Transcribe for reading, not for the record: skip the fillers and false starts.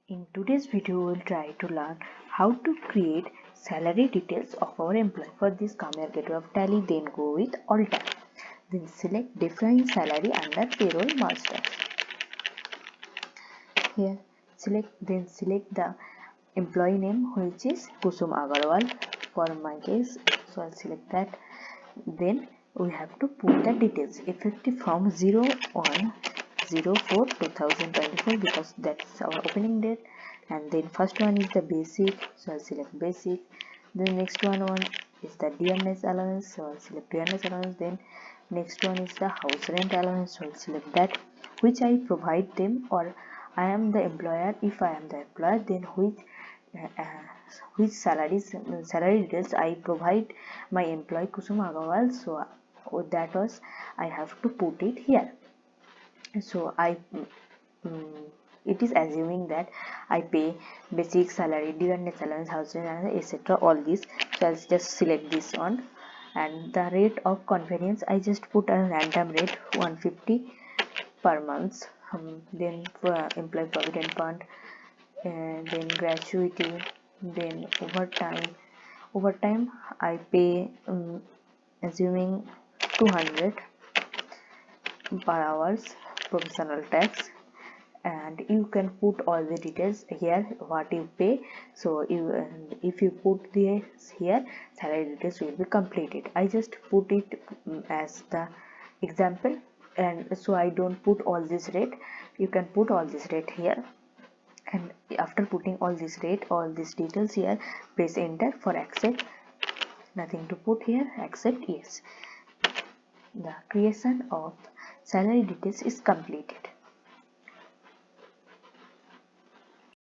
In today's video, we'll try to learn how to create salary details of our employee. For this, come here, gateway of Tally, then go with Alt tab. Then select define salary under payroll master. Here, select the employee name, which is Kusum Agarwal. For my case, so I'll select that. Then we have to put the details effective from 01/04/2024 because that's our opening date. And then first one is the basic, so I'll select basic. The next one is the dearness allowance, so I'll select dearness allowance. Then next one is the house rent allowance, so I'll select that, which I provide them, or I am the employer. If I am the employer, then which salary details I provide my employee Kusum Agarwal, so that was I have to put it here. So it is assuming that I pay basic salary, dearness allowance, housing allowance, etc. all this. So I'll just select this one, and the rate of convenience I just put a random rate 150 per month. Then for employee provident fund, then gratuity, then overtime I pay assuming 200 per hours professional tax. And you can put all the details here what you pay. So if you put this here, salary details will be completed. I just put it as the example, and so I don't put all this rate. You can put all this rate here, and after putting all this rate, all these details here, press enter for accept. Nothing to put here, accept yes. The creation of salary details is completed.